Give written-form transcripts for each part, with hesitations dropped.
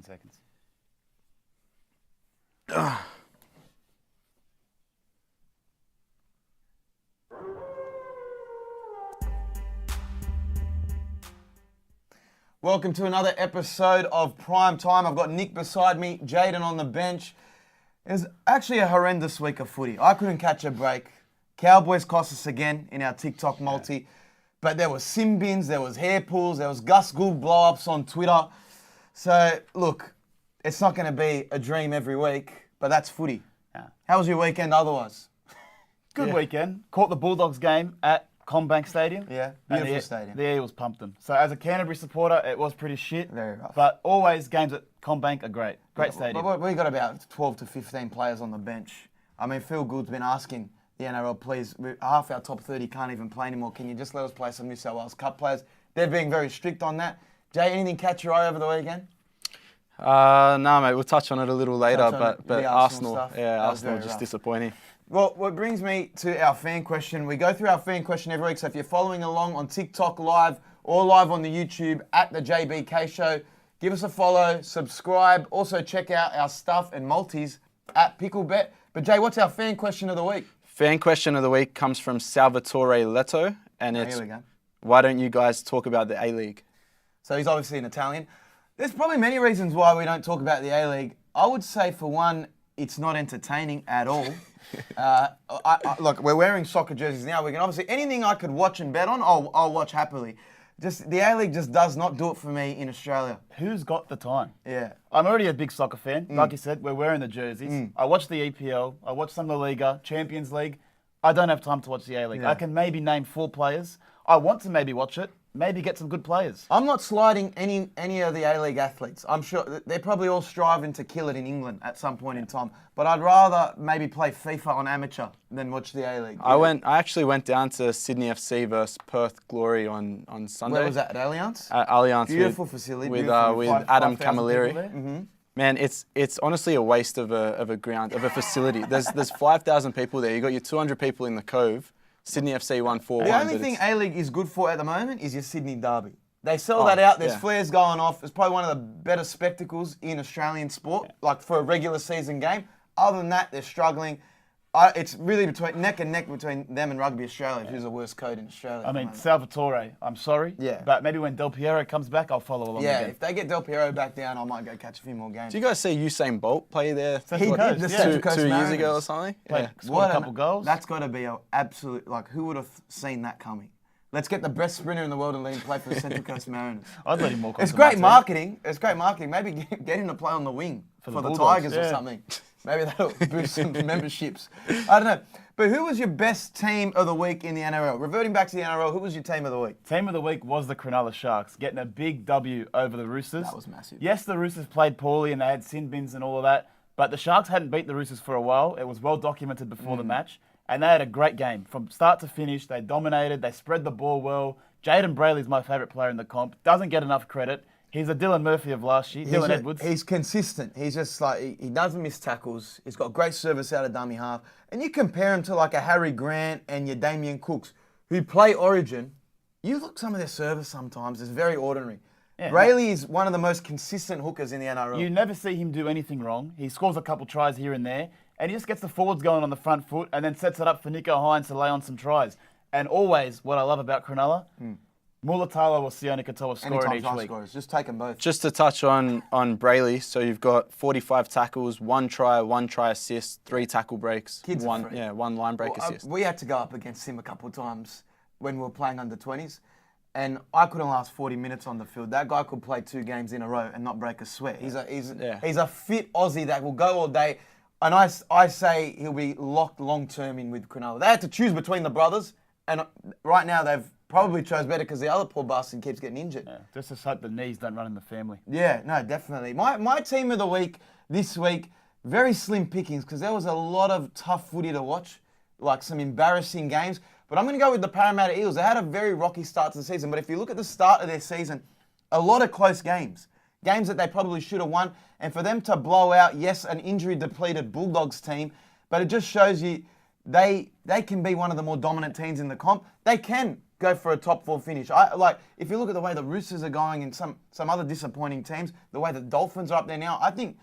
10 seconds. Welcome to another episode of Prime Time. I've got Nick beside me, Jaden on the bench. It was actually a horrendous week of footy. I couldn't catch a break. Cowboys cost us again in our TikTok multi. But there was sim bins, there was hair pulls, there was Gus Gould blow-ups on Twitter. So, look, it's not going to be a dream every week, but that's footy. Yeah. How was your weekend otherwise? Good weekend. Caught the Bulldogs game at CommBank Stadium. Yeah, And beautiful stadium. The Eagles pumped them. So as a Canterbury supporter, it was pretty shit. Very rough. But always games at CommBank are great. Great stadium. But we got about 12 to 15 players on the bench. I mean, Phil Gould's been asking the NRL, please, half our top 30 can't even play anymore. Can you just let us play some New South Wales Cup players? They're being very strict on that. Jay, anything catch your eye over the weekend? No, mate. We'll touch on it a little later. But the Arsenal, stuff. Arsenal very just rough. disappointing. Well, what brings me to our fan question. We go through our fan question every week. So if you're following along on TikTok live or live on the YouTube at the JBK Show, give us a follow, subscribe. Also check out our stuff and multis at Picklebet. But Jay, what's our fan question of the week? Fan question of the week comes from Salvatore Leto, and it's, Here we go. why don't you guys talk about the A-League? So he's obviously an Italian. There's probably many reasons why we don't talk about the A-League. I would say, for one, it's not entertaining at all. Look, we're wearing soccer jerseys now. We can obviously, anything I could watch and bet on, I'll watch happily. Just the A-League just does not do it for me in Australia. Who's got the time? Yeah. I'm already a big soccer fan. Like you said, we're wearing the jerseys. I watch the EPL. I watch some of the Liga, Champions League. I don't have time to watch the A-League. Yeah. I can maybe name 4 players. I want to maybe watch it. Maybe get some good players. I'm not sliding any of the A-League athletes. I'm sure they're probably all striving to kill it in England at some point in time. But I'd rather maybe play FIFA on amateur than watch the A-League. I actually went down to Sydney FC versus Perth Glory on Sunday. Where was that? At Allianz? At Allianz. Beautiful facility. With Beautiful. Adam 5,000 Camilleri. people there? Man, it's honestly a waste of a ground, of a facility. There's 5,000 people there. You got your 200 people in the Cove. Sydney FC won 4-1. The only thing A-League is good for at the moment is your Sydney derby. They sell that out. There's flares going off. It's probably one of the better spectacles in Australian sport, like for a regular season game. Other than that, they're struggling. It's really neck and neck between them and Rugby Australia, who's the worst code in Australia. I mean, Salvatore, I'm sorry. Yeah. But maybe when Del Piero comes back, I'll follow along yeah, again. if they get Del Piero back down, I might go catch a few more games. Do you guys see Usain Bolt play there Central He Coast, did the yeah. Central Coast 2 years Mariners. ago or something? Played, scored a couple goals. That's got to be an absolute, like, who would have seen that coming? Let's get the best sprinter in the world and let him play for the Central Coast Mariners. I'd let him more. It's great marketing. It's great marketing. Maybe get him to play on the wing for the Bulldogs, Tigers or yeah. something. Maybe that'll boost some memberships. I don't know. But who was your best team of the week in the NRL? Reverting back to the NRL, who was your team of the week? Team of the week was the Cronulla Sharks, getting a big W over the Roosters. That was massive. Yes, the Roosters played poorly and they had sin bins and all of that, but the Sharks hadn't beat the Roosters for a while. It was well documented before the match, and they had a great game. From start to finish, they dominated, they spread the ball well. Jaden Brayley's my favourite player in the comp. Doesn't get enough credit. He's a Dylan Murphy of last year, Dylan Edwards. He's consistent. He's just like, he doesn't miss tackles. He's got great service out of dummy half. And you compare him to like a Harry Grant and your Damien Cooks, who play Origin. You look some of their service sometimes, it's very ordinary. Yeah, Brayley is one of the most consistent hookers in the NRL. You never see him do anything wrong. He scores a couple tries here and there, and he just gets the forwards going on the front foot and then sets it up for Nico Hines to lay on some tries. And always, what I love about Cronulla, Mulatalo or Sione Katoa score in Anytime each try week. scorers, just take them both. Just to touch on Brayley, so you've got 45 tackles, 1 try assist, 3 tackle breaks, Kids are free. one line break assist. We had to go up against him a couple of times when we were playing under 20s, and I couldn't last 40 minutes on the field. That guy could play 2 games in a row and not break a sweat. He's a fit Aussie that will go all day, and I say he'll be locked long term in with Cronulla. They had to choose between the brothers, and right now they've probably chose better because the other poor bastard keeps getting injured. Yeah, just to hope the knees don't run in the family. Yeah, no, definitely. My team of the week this week, very slim pickings because there was a lot of tough footy to watch, like some embarrassing games. But I'm going to go with the Parramatta Eels. They had a very rocky start to the season, but if you look at the start of their season, a lot of close games. Games that they probably should have won. And for them to blow out, yes, an injury-depleted Bulldogs team, but it just shows you they can be one of the more dominant teams in the comp. They can go for a top 4 finish. If you look at the way the Roosters are going and some other disappointing teams, the way the Dolphins are up there now, I think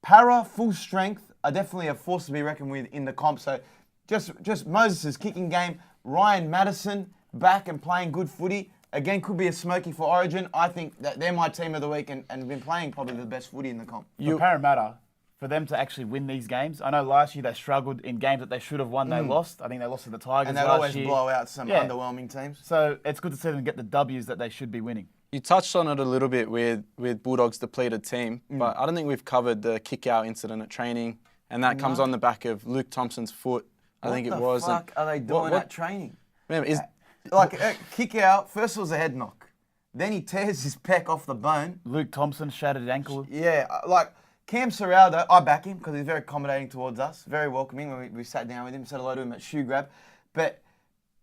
para, full strength, are definitely a force to be reckoned with in the comp. So just Moses' kicking game, Ryan Madison back and playing good footy. Again, could be a smoky for Origin. I think that they're my team of the week and have been playing probably the best footy in the comp. For Parramatta, for them to actually win these games, I know last year they struggled in games that they should have won, they lost. I think they lost to the Tigers And they last always year. blow out some underwhelming teams. So it's good to see them get the W's that they should be winning. You touched on it a little bit with Bulldogs' depleted team, but I don't think we've covered the kick-out incident at training, and that comes on the back of Luke Thompson's foot, I think it was. What the fuck are they doing at training? Man, Kick out, first it was a head knock. Then he tears his pec off the bone. Luke Thompson shattered ankle. Yeah, Cam Serraldo, I back him because he's very accommodating towards us, very welcoming when we sat down with him, said hello to him at shoe grab. But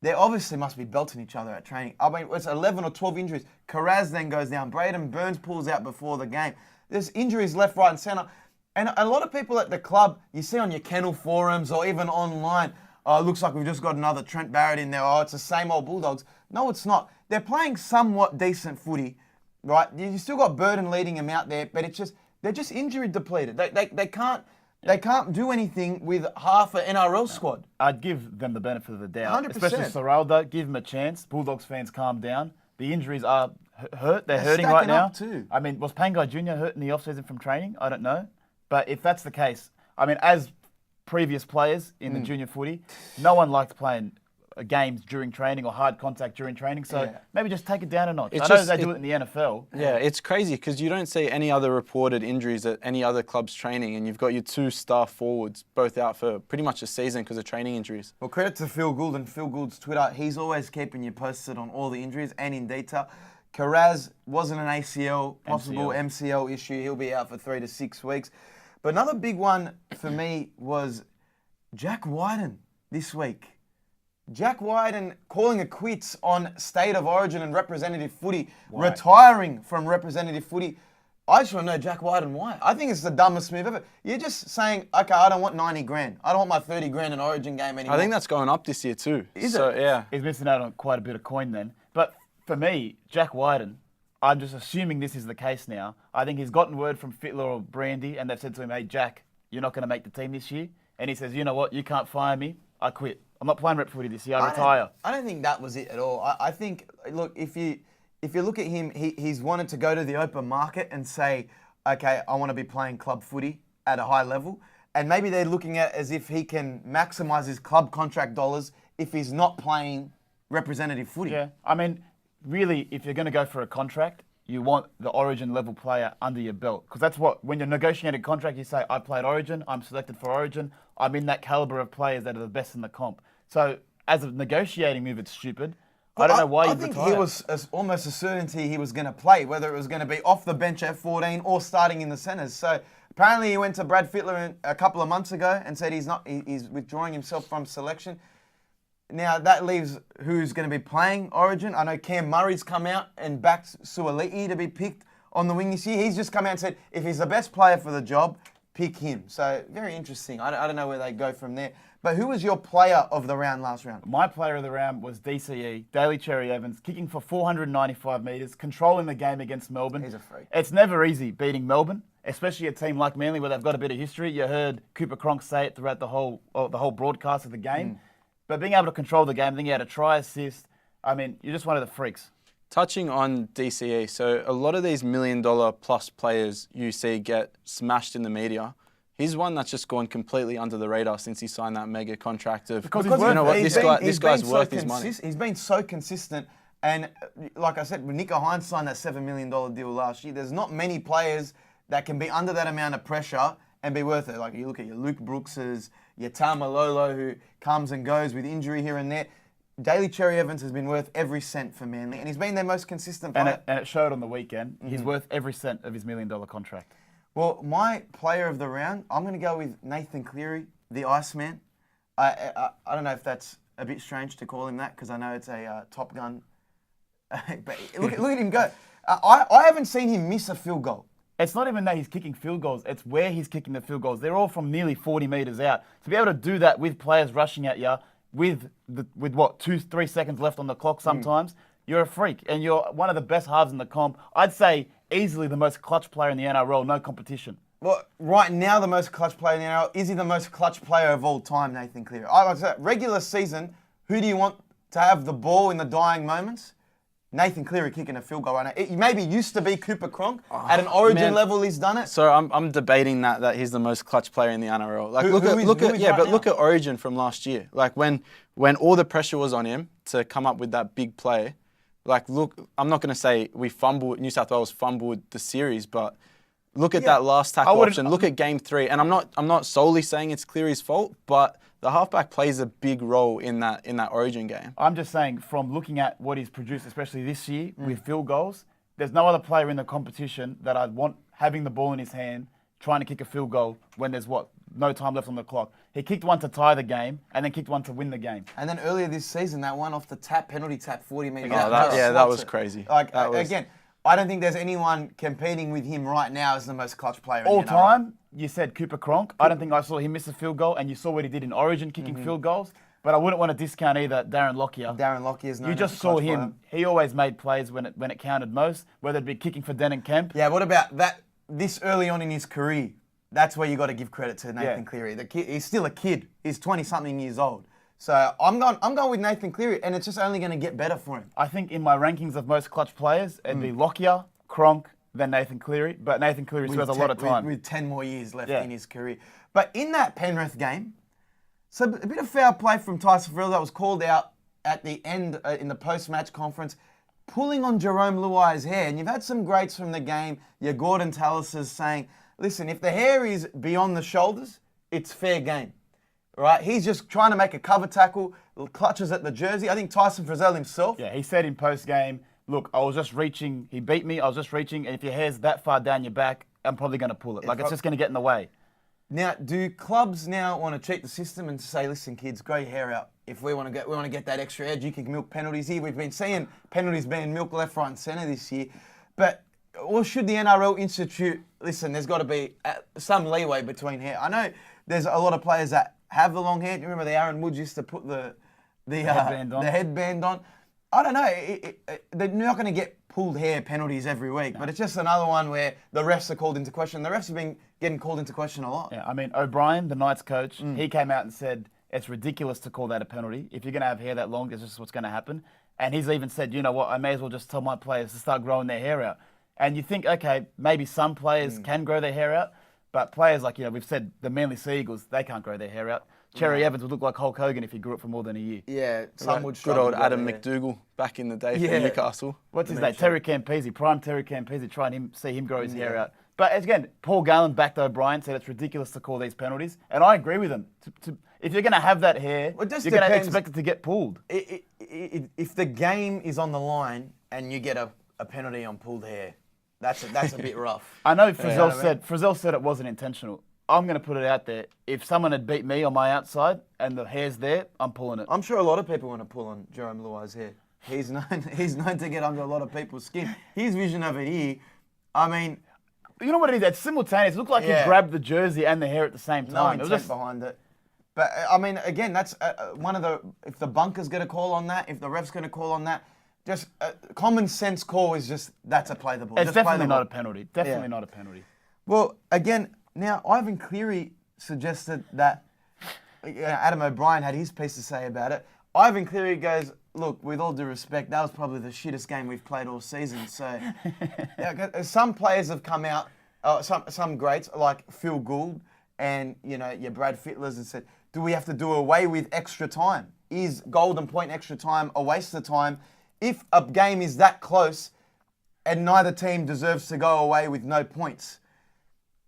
they obviously must be belting each other at training. I mean, it's 11 or 12 injuries. Kairouz then goes down. Braden Burns pulls out before the game. There's injuries left, right and centre. And a lot of people at the club, you see on your kennel forums or even online, oh, it looks like we've just got another Trent Barrett in there. Oh, it's the same old Bulldogs. No, it's not. They're playing somewhat decent footy, right? You still got Burden leading them out there, but they're just injury depleted. They can't do anything with half an NRL squad. I'd give them the benefit of the doubt. 100%. Especially Serraldo, give him a chance. Bulldogs fans, calm down. The injuries are hurt. They're hurting right stacking now. up too. I mean, was Pangai Jr. hurt in the off-season from training? I don't know. But if that's the case, I mean, as previous players in the junior footy, no one likes playing games during training or hard contact during training. So maybe just take it down a notch. I know they do it in the NFL. Yeah, it's crazy because you don't see any other reported injuries at any other club's training, and you've got your 2 star forwards both out for pretty much a season because of training injuries. Well, credit to Phil Gould and Phil Gould's Twitter. He's always keeping you posted on all the injuries and in detail. Kairouz wasn't an ACL, possible MCL issue. He'll be out for 3 to 6 weeks. But another big one for me was Jack Wighton this week. Jack Wighton calling it quits on State of Origin and representative footy, retiring from representative footy. I just want to know, Jack Wighton, why? I think it's the dumbest move ever. You're just saying, okay, I don't want 90 grand. I don't want my 30 grand in Origin game anymore. I think that's going up this year too. Is it? Yeah. He's missing out on quite a bit of coin then. But for me, Jack Wighton, I'm just assuming this is the case now. I think he's gotten word from Fittler or Brandy, and they've said to him, hey, Jack, you're not going to make the team this year. And he says, you know what, you can't fire me. I quit. I'm not playing rep footy this year. I retire. I don't think that was it at all. I think, look, if you look at him, he's wanted to go to the open market and say, okay, I want to be playing club footy at a high level. And maybe they're looking at it as if he can maximise his club contract dollars if he's not playing representative footy. Yeah, I mean, really, if you're going to go for a contract, you want the Origin level player under your belt. Because that's what, when you're negotiating a contract, you say, I played Origin, I'm selected for Origin, I'm in that calibre of players that are the best in the comp. So as a negotiating move, it's stupid. I don't know why you retire. I think he was almost a certainty he was going to play, whether it was going to be off the bench at 14 or starting in the centres. So apparently he went to Brad Fittler a couple of months ago and said he's withdrawing himself from selection. Now, that leaves who's going to be playing Origin. I know Cam Murray's come out and backed Suoliti to be picked on the wing this year. He's just come out and said, if he's the best player for the job, pick him. So, very interesting. I don't know where they go from there. But who was your player of the round last round? My player of the round was DCE, Daly Cherry Evans, kicking for 495 metres, controlling the game against Melbourne. He's a freak. It's never easy beating Melbourne, especially a team like Manly where they've got a bit of history. You heard Cooper Cronk say it throughout the whole broadcast of the game. But being able to control the game, I think he had a try assist. I mean, you're just one of the freaks. Touching on DCE, so a lot of these $1 million plus players you see get smashed in the media. He's one that's just gone completely under the radar since he signed that mega contract of, Because you know what, this guy's worth his money. He's been so consistent. And like I said, when Nico Hines signed that $7 million deal last year, there's not many players that can be under that amount of pressure and be worth it. Like you look at your Luke Brookses, your Tamalolo, who comes and goes with injury here and there. Daly Cherry Evans has been worth every cent for Manly, and he's been their most consistent player. And it showed on the weekend. He's worth every cent of his $1 million contract. Well, my player of the round, I'm going to go with Nathan Cleary, the Iceman. I don't know if that's a bit strange to call him that because I know it's a Top Gun. But look at him go. I haven't seen him miss a field goal. It's not even that he's kicking field goals. It's where he's kicking the field goals. They're all from nearly 40 metres out. To be able to do that with players rushing at you, with what 2-3 seconds left on the clock sometimes, you're a freak, and you're one of the best halves in the comp. I'd say easily the most clutch player in the NRL, no competition. Well, right now, the most clutch player in the NRL, is he the most clutch player of all time, Nathan Cleary? I would say, regular season, who do you want to have the ball in the dying moments? Nathan Cleary kicking a field goal right now. It maybe used to be Cooper Cronk. At an Origin level, he's done it. So I'm debating that he's the most clutch player in the NRL. Like look at Origin from last year. Like when all the pressure was on him to come up with that big play. Like look, I'm not going to say New South Wales fumbled the series, but look at that last tackle option. Look at game 3, and I'm not solely saying it's Cleary's fault, but the halfback plays a big role in that Origin game. I'm just saying, from looking at what he's produced, especially this year with field goals, there's no other player in the competition that I'd want having the ball in his hand, trying to kick a field goal when there's no time left on the clock. He kicked one to tie the game, and then kicked one to win the game. And then earlier this season, that one off the penalty tap, 40 metres. That was crazy. Again, I don't think there's anyone competing with him right now as the most clutch player all in the NRL. time. You said Cooper Cronk. I don't think I saw him miss a field goal, and you saw what he did in Origin, kicking field goals. But I wouldn't want to discount either Darren Lockyer. Darren Lockyer is known You as just a saw clutch him. player. He always made plays when it counted most, whether it be kicking for Den and Kemp. Yeah, what about that? This early on in his career, that's where you got to give credit to Nathan Cleary. The kid, he's still a kid. He's 20-something years old. So I'm going with Nathan Cleary, and it's just only going to get better for him. I think in my rankings of most clutch players, it'd be Lockyer, Cronk, then Nathan Cleary. But Nathan Cleary still has a lot of time. With 10 more years left in his career. But in that Penrith game, so a bit of foul play from Tyson Frizzell that was called out at the end in the post-match conference, pulling on Jerome Luai's hair. And you've had some greats from the game. Your Gordon Tallis saying, listen, if the hair is beyond the shoulders, it's fair game. Right? He's just trying to make a cover tackle, clutches at the jersey. I think Tyson Frizzell himself. Yeah, he said in post-game, look, I was just reaching. He beat me. I was just reaching. And if your hair's that far down your back, I'm probably going to pull it. It's just going to get in the way. Now, do clubs now want to cheat the system and say, listen, kids, grow your hair out. If we want to get that extra edge, you can milk penalties here. We've been seeing penalties being milked left, right, and centre this year. Or should the NRL institute, listen, there's got to be some leeway between hair. I know there's a lot of players that have the long hair. Do you remember the Aaron Woods used to put the headband on? I don't know. They're not going to get pulled hair penalties every week, but it's just another one where the refs are called into question. The refs have been getting called into question a lot. Yeah, I mean, O'Brien, the Knights coach, he came out and said it's ridiculous to call that a penalty. If you're going to have hair that long, that's just what's going to happen. And he's even said, you know what, I may as well just tell my players to start growing their hair out. And you think, okay, maybe some players can grow their hair out, but players like, we've said the Manly Sea Eagles, they can't grow their hair out. Cherry Evans would look like Hulk Hogan if he grew it for more than a year. Yeah, some would struggle. Good old Adam McDougall back in the day for Newcastle. What's his name? Terry Campese, prime Terry Campese, trying to see him grow his hair out. But again, Paul Gallen backed O'Brien, said it's ridiculous to call these penalties, and I agree with him. If you're going to have that hair, you're going to expect it to get pulled. If the game is on the line and you get a penalty on pulled hair, that's a bit rough. I know Frizzell said it wasn't intentional. I'm going to put it out there. If someone had beat me on my outside and the hair's there, I'm pulling it. I'm sure a lot of people want to pull on Jerome Luai's hair. He's known to get under a lot of people's skin. His vision of it here, I mean... You know what it is? It's simultaneous. It looked like he grabbed the jersey and the hair at the same time. No intent behind it. But, I mean, again, that's one of the... If the bunker's going to call on that, if the ref's going to call on that, just a common sense call is just, that's a play the ball. It's definitely not a penalty. Definitely not a penalty. Well, again... Now, Ivan Cleary suggested that Adam O'Brien had his piece to say about it. Ivan Cleary goes, look, with all due respect, that was probably the shittest game we've played all season. So some players have come out, some greats like Phil Gould and your Brad Fittlers and said, do we have to do away with extra time? Is golden point extra time a waste of time? If a game is that close and neither team deserves to go away with no points.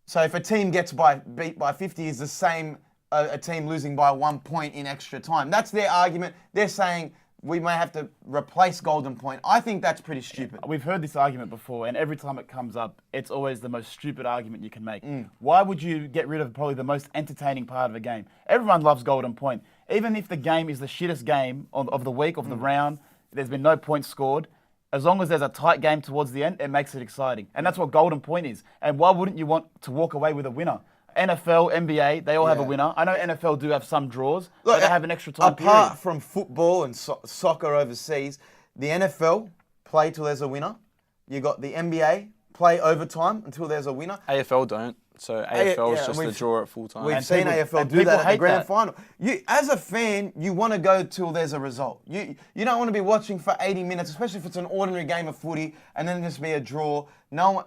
So if a team gets beat by 50 is the same a team losing by 1 point in extra time. That's their argument. They're saying we may have to replace golden point. I think that's pretty stupid. We've heard this argument before, and every time it comes up, it's always the most stupid argument you can make. Why would you get rid of probably the most entertaining part of a game? Everyone loves golden point. Even if the game is the shittest game of the week, of the round, there's been no points scored. As long as there's a tight game towards the end, it makes it exciting. And that's what golden point is. And why wouldn't you want to walk away with a winner? NFL, NBA, they all have a Yeah. winner. I know NFL do have some draws, Look, but they have an extra time apart period. from football and soccer overseas, the NFL play till there's a winner. You got the NBA play overtime until there's a winner. AFL don't. So AFL is yeah, just a draw at full time. We've And seen people- AFL and do people that at the hate grand that. final. You, as a fan, you want to go till there's a result. You don't want to be watching for 80 minutes, especially if it's an ordinary game of footy, and then just be a draw. No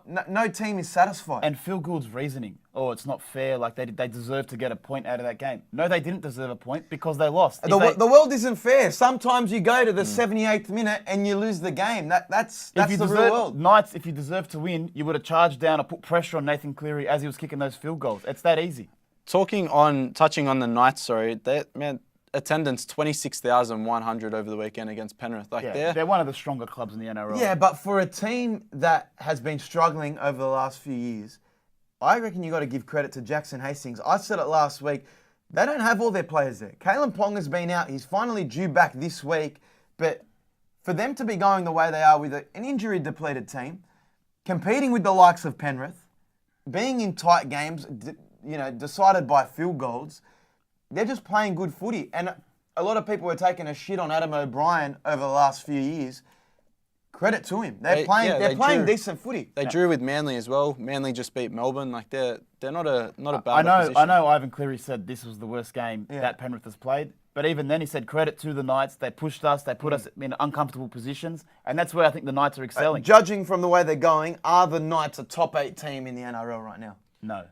team is satisfied. And Phil Gould's reasoning, it's not fair, like they deserve to get a point out of that game. No, they didn't deserve a point because they lost. The world isn't fair. Sometimes you go to the 78th minute and you lose the game. That's the real world. Knights, if you deserve to win, you would have charged down or put pressure on Nathan Cleary as he was kicking those field goals. It's that easy. Touching on the Knights, attendance 26,100 over the weekend against Penrith. They're one of the stronger clubs in the NRL. Yeah, but for a team that has been struggling over the last few years, I reckon you got to give credit to Jackson Hastings. I said it last week. They don't have all their players there. Kalen Ponga's been out. He's finally due back this week. But for them to be going the way they are with an injury-depleted team, competing with the likes of Penrith, being in tight games, decided by field goals, they're just playing good footy. And a lot of people were taking a shit on Adam O'Brien over the last few years. Credit to him. They're playing decent footy. They drew with Manly as well. Manly just beat Melbourne. They're not a bad opposition. I know Ivan Cleary said this was the worst game that Penrith has played. But even then he said credit to the Knights. They pushed us. They put us in uncomfortable positions. And that's where I think the Knights are excelling. Judging from the way they're going, are the Knights a top 8 team in the NRL right now? No.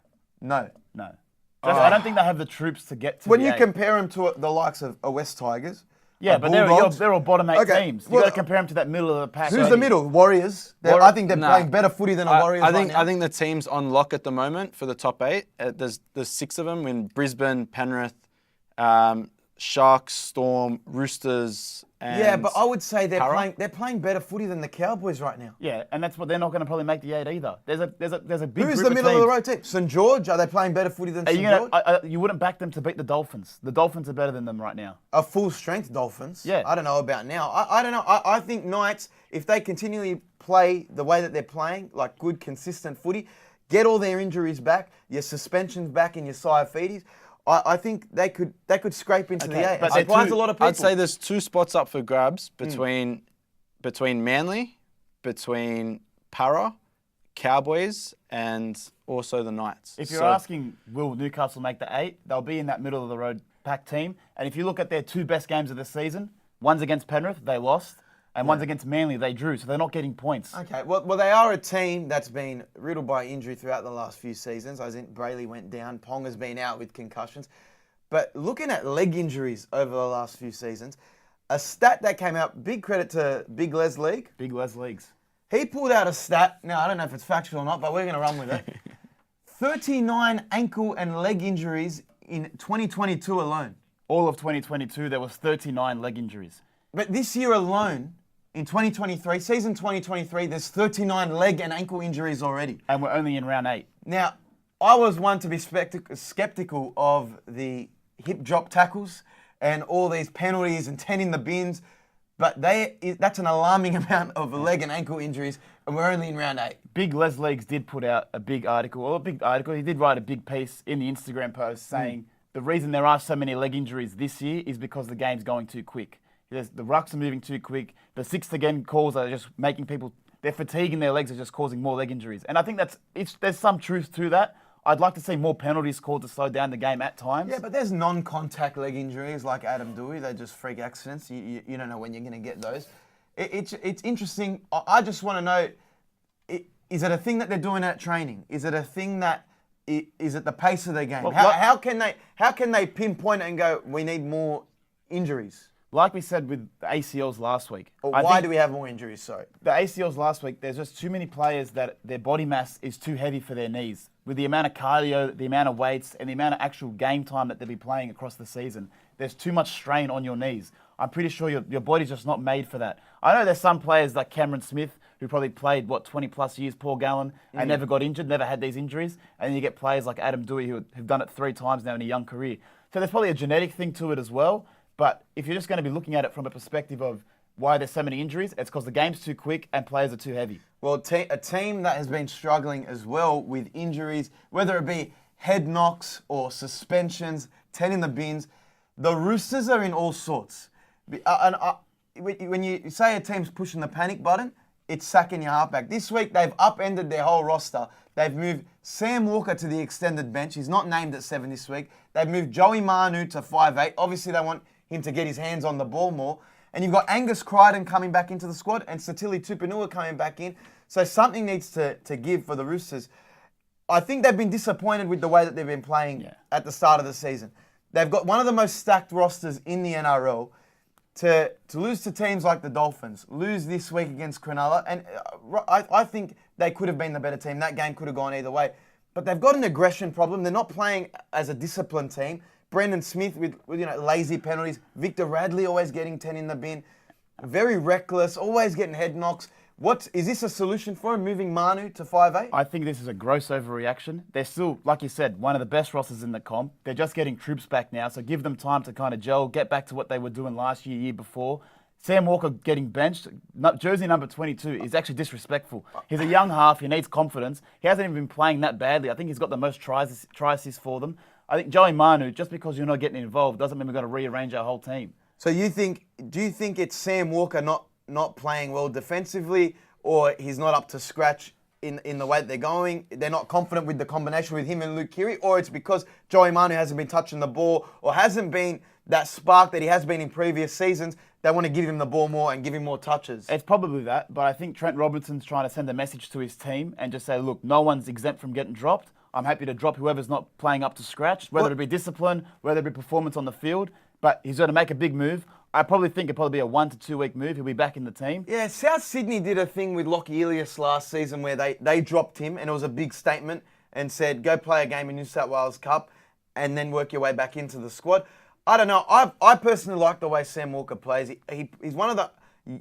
I don't think they have the troops to get to when the you eight. compare them to the likes of West Tigers. Yeah, but they're Bulldogs. all bottom 8 Okay, teams. You've well, got to compare them to that middle of the pack. Who's the middle? Warriors. I think they're playing better footy than the Warriors I think right now. I think the team's on lock at the moment for the top 8. There's 6 of them in Brisbane, Penrith, Sharks, Storm, Roosters, and Yeah, but I would say they're Para? playing better footy than the Cowboys right now. Yeah, and that's what they're not going to probably make the 8 either. There's a big Who's group the middle of the teams. road team? St George? Are they playing better footy than St George? You wouldn't back them to beat the Dolphins. The Dolphins are better than them right now. A full strength Dolphins. Yeah. I don't know about now. I don't know. I think Knights, if they continually play the way that they're playing, like good, consistent footy, get all their injuries back, your suspensions back, and your Saifides, I think they could scrape into the 8. but It surprised they're a lot of people. I'd say there's 2 spots up for grabs between Manly, between Para, Cowboys, and also the Knights. If you're asking, will Newcastle make the 8? They'll be in that middle of the road pack team. And if you look at their 2 best games of the season, one's against Penrith, they lost, and one's against Manly, they drew. So they're not getting points. Okay, well, they are a team that's been riddled by injury throughout the last few seasons. I think Brayley went down, Ponga's been out with concussions. But looking at leg injuries over the last few seasons, a stat that came out, big credit to Big Les League. Big Les Leagues. He pulled out a stat, now I don't know if it's factual or not, but we're going to run with it. 39 ankle and leg injuries in 2022 alone. All of 2022, there was 39 leg injuries. But this year alone, in 2023, season 2023, there's 39 leg and ankle injuries already. And we're only in round 8. Now, I was one to be skeptical of the hip drop tackles and all these penalties and 10 in the bins, but that's an alarming amount of leg and ankle injuries, and we're only in round 8. Big Les Leagues did put out a big article, he did write a big piece in the Instagram post saying the reason there are so many leg injuries this year is because the game's going too quick. The rucks are moving too quick. The 6 again calls are just making people, their fatigue in their legs are just causing more leg injuries. And I think there's some truth to that. I'd like to see more penalties called to slow down the game at times. Yeah, but there's non-contact leg injuries like Adam Dewey. They're just freak accidents. You don't know when you're going to get those. It's interesting. I just want to know, is it a thing that they're doing at training? Is it a thing that, is it the pace of their game? Well, how can they pinpoint it and go, we need more injuries? Like we said with the ACLs last week. Why do we have more injuries? Sorry. The ACLs last week, there's just too many players that their body mass is too heavy for their knees. With the amount of cardio, the amount of weights, and the amount of actual game time that they'll be playing across the season, there's too much strain on your knees. I'm pretty sure your body's just not made for that. I know there's some players like Cameron Smith who probably played, 20 plus years, Paul Gallen, and never got injured, never had these injuries. And then you get players like Adam Dewey who've done it 3 times now in a young career. So there's probably a genetic thing to it as well. But if you're just going to be looking at it from a perspective of why there's so many injuries, it's because the game's too quick and players are too heavy. Well, a team that has been struggling as well with injuries, whether it be head knocks or suspensions, 10 in the bins. The Roosters are in all sorts. When you say a team's pushing the panic button, it's sacking your halfback. This week, they've upended their whole roster. They've moved Sam Walker to the extended bench. He's not named at 7 this week. They've moved Joey Manu to 5'8". Obviously, they want him to get his hands on the ball more. And you've got Angus Crichton coming back into the squad and Satili Tupanua coming back in. So something needs to give for the Roosters. I think they've been disappointed with the way that they've been playing at the start of the season. They've got one of the most stacked rosters in the NRL. To lose to teams like the Dolphins, lose this week against Cronulla, and I think they could have been the better team. That game could have gone either way. But they've got an aggression problem. They're not playing as a disciplined team. Brendan Smith with lazy penalties. Victor Radley always getting 10 in the bin. Very reckless, always getting head knocks. Is this a solution for him, moving Manu to 5'8"? I think this is a gross overreaction. They're still, like you said, one of the best rosters in the comp. They're just getting troops back now, so give them time to kind of gel, get back to what they were doing last year before. Sam Walker getting benched, jersey number 22, is actually disrespectful. He's a young half, he needs confidence. He hasn't even been playing that badly. I think he's got the most try assists for them. I think Joey Manu, just because you're not getting involved, doesn't mean we've got to rearrange our whole team. So do you think it's Sam Walker not playing well defensively, or he's not up to scratch in the way that they're going? They're not confident with the combination with him and Luke Keary, or it's because Joey Manu hasn't been touching the ball or hasn't been that spark that he has been in previous seasons. They want to give him the ball more and give him more touches. It's probably that, but I think Trent Robinson's trying to send a message to his team and just say, look, no one's exempt from getting dropped. I'm happy to drop whoever's not playing up to scratch, whether it be discipline, whether it be performance on the field, but he's going to make a big move. I probably think it'll probably be a 1 to 2 week move. He'll be back in the team. Yeah, South Sydney did a thing with Lockie Ilias last season where they dropped him, and it was a big statement, and said, go play a game in New South Wales Cup and then work your way back into the squad. I don't know. I personally like the way Sam Walker plays. He's one of the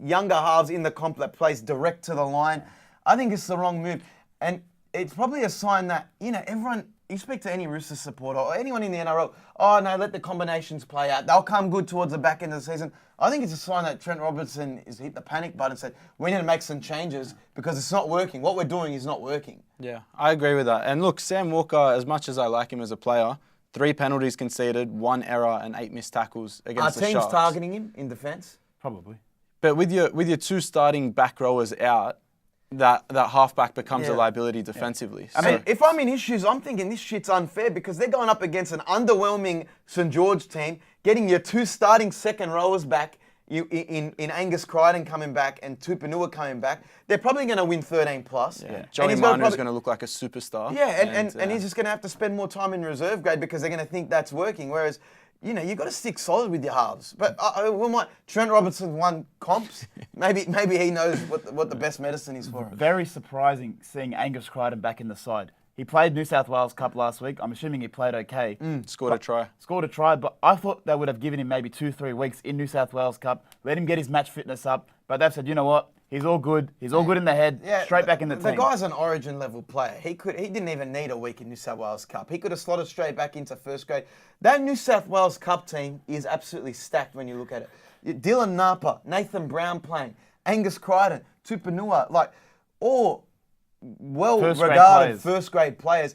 younger halves in the comp that plays direct to the line. I think it's the wrong move. And it's probably a sign that, everyone, you speak to any Roosters supporter or anyone in the NRL, oh no, let the combinations play out. They'll come good towards the back end of the season. I think it's a sign that Trent Robinson has hit the panic button and said, we need to make some changes because it's not working. What we're doing is not working. Yeah, I agree with that. And look, Sam Walker, as much as I like him as a player, 3 penalties conceded, 1 error and 8 missed tackles against the Sharks. Are teams targeting him in defence? Probably. But with your 2 starting back rowers out, that halfback becomes a liability defensively. I mean, if I'm in his shoes, I'm thinking this shit's unfair because they're going up against an underwhelming St. George team, getting your 2 starting second rowers back, in Angus Crichton coming back and Tupanua coming back. They're probably going to win 13 plus. Yeah. Joey Manu is going to look like a superstar. Yeah, and he's just going to have to spend more time in reserve grade because they're going to think that's working. Whereas, you've got to stick solid with your halves. But Trent Robinson won comps. Maybe he knows what the best medicine is for him. Very surprising seeing Angus Crichton back in the side. He played New South Wales Cup last week. I'm assuming he played okay. Scored a try. But I thought they would have given him maybe 2-3 weeks in New South Wales Cup, let him get his match fitness up. But they've said, you know what? He's all good. He's all good in the head. Straight back in the team. The guy's an origin level player. He didn't even need a week in New South Wales Cup. He could have slotted straight back into first grade. That New South Wales Cup team is absolutely stacked when you look at it. Dylan Napa, Nathan Brown playing, Angus Crichton, Tupanua, all well-regarded first-grade players.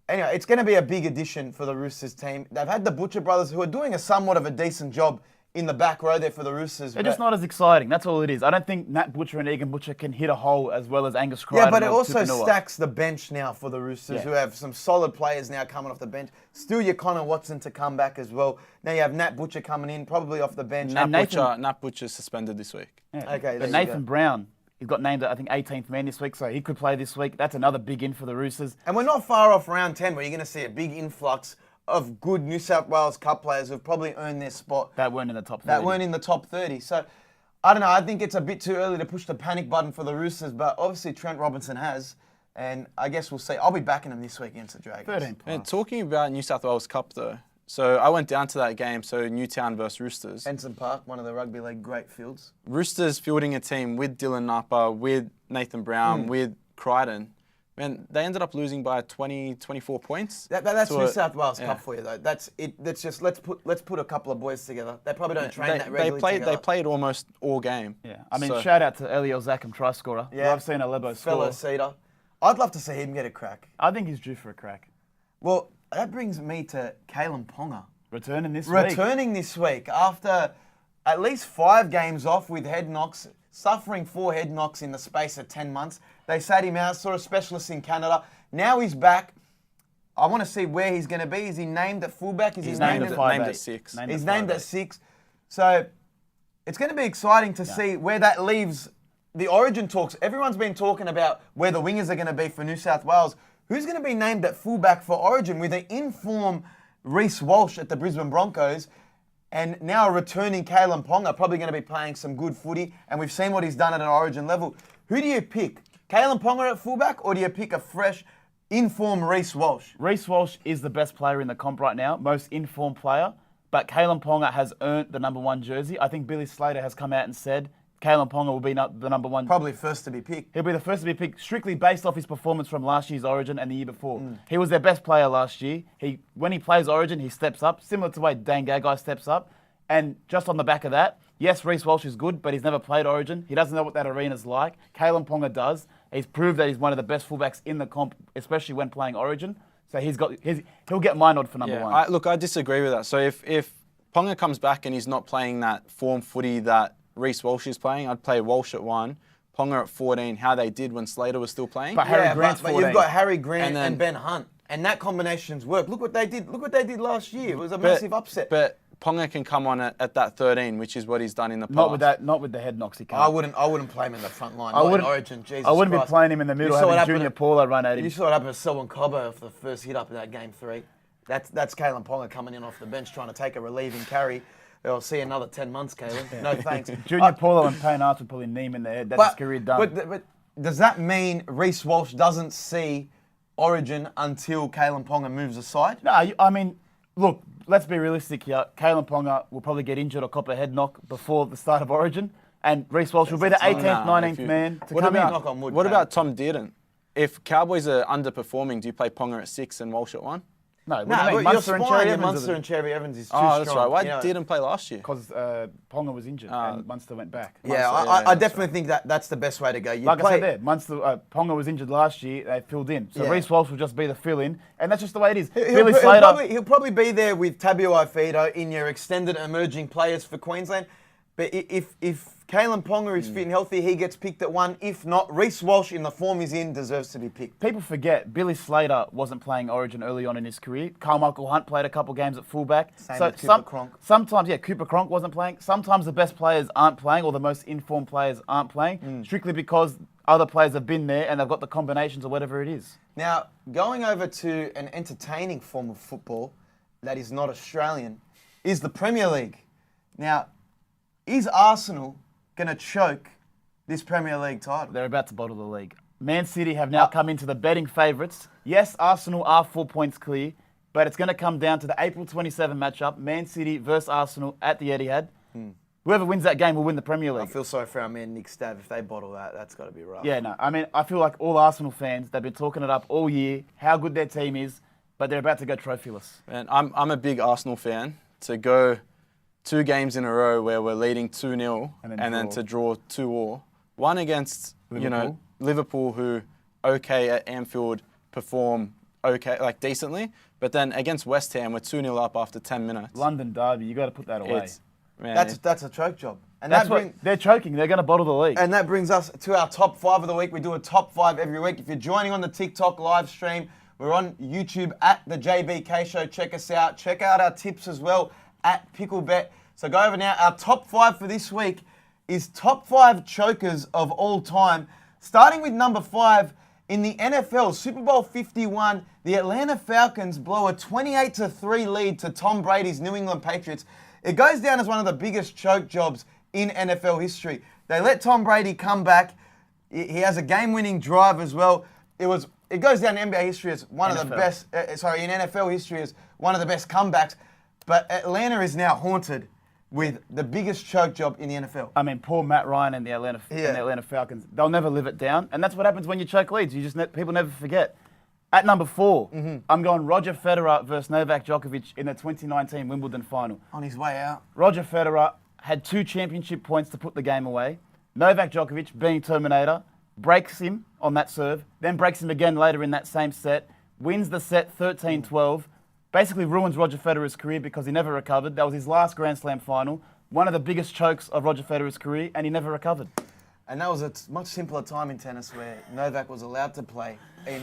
Anyway, it's going to be a big addition for the Roosters team. They've had the Butcher brothers who are doing a somewhat of a decent job in the back row there for the Roosters. They're just not as exciting. That's all it is. I don't think Nat Butcher and Egan Butcher can hit a hole as well as Angus Crichton. Yeah, but it also stacks the bench now for the Roosters, who have some solid players now coming off the bench. Still your Connor Watson to come back as well. Now you have Nat Butcher coming in, probably off the bench. Nat Butcher's suspended this week. Yeah. Okay, but Nathan Brown, he's got named, I think, 18th man this week, so he could play this week. That's another big in for the Roosters. And we're not far off round 10, where you're going to see a big influx of good New South Wales Cup players who've probably earned their spot. That weren't in the top 30. That weren't in the top 30. So, I don't know. I think it's a bit too early to push the panic button for the Roosters, but obviously Trent Robinson has. And I guess we'll see. I'll be backing them this week against the Dragons. 13 plus. And talking about New South Wales Cup, though. So I went down to that game, so Newtown versus Roosters. Henson Park, one of the rugby league great fields. Roosters fielding a team with Dylan Napa, with Nathan Brown, with Crichton. Man, they ended up losing by 24 points. That's New South Wales Cup for you, though. That's it. That's just let's put a couple of boys together. They probably don't train that regularly together. They played almost all game. Yeah, I mean, shout out to Eliel Zachem, try scorer. Yeah, I've seen Alebo score. Fellow Cedar. I'd love to see him get a crack. I think he's due for a crack. Well, that brings me to Kalen Ponga. Returning this week. Returning this week after at least 5 games off with head knocks, suffering 4 head knocks in the space of 10 months. They sat him out, saw a specialist in Canada. Now he's back. I want to see where he's going to be. Is he named at fullback? Is He's he named at 6. He's named at 6. So it's going to be exciting to see where that leaves the origin talks. Everyone's been talking about where the wingers are going to be for New South Wales. Who's going to be named at fullback for origin with an in-form Reece Walsh at the Brisbane Broncos and now a returning Kalen Ponga, probably going to be playing some good footy, and we've seen what he's done at an origin level. Who do you pick? Kalen Ponga at fullback, or do you pick a fresh, in-form Reece Walsh? Reece Walsh is the best player in the comp right now, most informed player, but Kalen Ponga has earned the number 1 jersey. I think Billy Slater has come out and said Kalen Ponga will be the number 1. Probably first to be picked. He'll be the first to be picked strictly based off his performance from last year's Origin and the year before. He was their best player last year. When he plays Origin, he steps up, similar to the way Dane Gagai steps up. And just on the back of that, yes, Reece Walsh is good, but he's never played Origin. He doesn't know what that arena's like. Kalen Ponga does. He's proved that he's one of the best fullbacks in the comp, especially when playing Origin. So he'll get my nod for number 1. I disagree with that. So if Ponga comes back and he's not playing that form footy that Reece Walsh is playing, I'd play Walsh at 1, Ponga at 14, how they did when Slater was still playing. But Harry Grant's 14. But you've got Harry Grant and Ben Hunt, and that combination's work. Look what they did. Look what they did last year. It was a massive upset. But Ponga can come on at that 13, which is what he's done in the past. Not with the head knocks he can't. I wouldn't play him in the front line. I wouldn't. Origin, Jesus I wouldn't Christ. be playing him in the middle, having Junior Paula run at him. You saw what happened to Selwyn Cobbo for the first hit up in that game 3. That's Kalen Ponga coming in off the bench trying to take a relieving carry. They'll see another 10 months, Kalen. No thanks. Junior Paulo and Payne Arts would probably knee him in the head. That's his career done. But does that mean Reece Walsh doesn't see Origin until Kalen Ponga moves aside? No, I mean, look, let's be realistic here. Kalen Ponga will probably get injured or cop a head knock before the start of Origin, and Reece Walsh will be the 18th, 19th man to come in. What about Tom Dearden? If Cowboys are underperforming, do you play Ponga at 6 and Walsh at 1? No, Munster and Cherry Evans is too strong. Oh, that's right. Why didn't play last year? Because Ponga was injured and Munster went back. I definitely think that's the best way to go. I said there, Ponga was injured last year. They filled in, so Reece Walsh will just be the fill-in, and that's just the way it is. Billy Slater, he'll probably be there with Tabuai Fido in your extended emerging players for Queensland. But if Kalen Ponga is fit and healthy, he gets picked at 1. If not, Reece Walsh, in the form he's in, deserves to be picked. People forget Billy Slater wasn't playing Origin early on in his career. Carmichael Hunt played a couple games at fullback. Cooper Cronk. Sometimes, Cooper Cronk wasn't playing. Sometimes the best players aren't playing, or the most informed players aren't playing, strictly because other players have been there and they've got the combinations or whatever it is. Now, going over to an entertaining form of football that is not Australian is the Premier League. Now, is Arsenal going to choke this Premier League title? They're about to bottle the league. Man City have now come into the betting favourites. Yes, Arsenal are 4 points clear, but it's going to come down to the April 27 matchup, Man City versus Arsenal at the Etihad. Whoever wins that game will win the Premier League. I feel sorry for our man Nick Stav. If they bottle that, that's got to be rough. Yeah, no. I mean, I feel like all Arsenal fans, they've been talking it up all year, how good their team is, but they're about to go trophyless. And I'm a big Arsenal fan. To go 2 games in a row where we're leading 2-0 and then to draw 2-2. One against Liverpool, who at Anfield perform decently, but then against West Ham we're 2-0 up after 10 minutes. London derby, you got to put that away. That's a choke job. And they're choking. They're going to bottle the league. And that brings us to our top 5 of the week. We do a top 5 every week. If you're joining on the TikTok live stream, we're on YouTube at the JBK Show. Check us out. Check out our tips as well at Picklebet. So go over now. Our top 5 for this week is top 5 chokers of all time. Starting with number 5, in the NFL, Super Bowl 51, the Atlanta Falcons blow a 28-3 lead to Tom Brady's New England Patriots. It goes down as one of the biggest choke jobs in NFL history. They let Tom Brady come back. He has a game-winning drive as well. It goes down in NBA history as one of the best, in NFL history as one of the best comebacks. But Atlanta is now haunted with the biggest choke job in the NFL. I mean, poor Matt Ryan and the Atlanta Falcons. They'll never live it down. And that's what happens when you choke leads. People never forget. At number 4, I'm going Roger Federer versus Novak Djokovic in the 2019 Wimbledon final. On his way out. Roger Federer had 2 championship points to put the game away. Novak Djokovic, being Terminator, breaks him on that serve, then breaks him again later in that same set, wins the set 13-12, basically ruins Roger Federer's career because he never recovered. That was his last Grand Slam final, one of the biggest chokes of Roger Federer's career, and he never recovered. And that was a much simpler time in tennis where Novak was allowed to play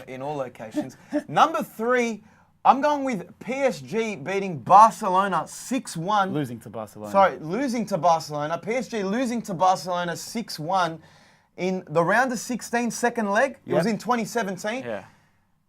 in all locations. Number 3, I'm going with PSG beating Barcelona 6-1. Losing to Barcelona. Sorry, losing to Barcelona. PSG losing to Barcelona 6-1 in the round of 16, second leg. It was in 2017. Yeah.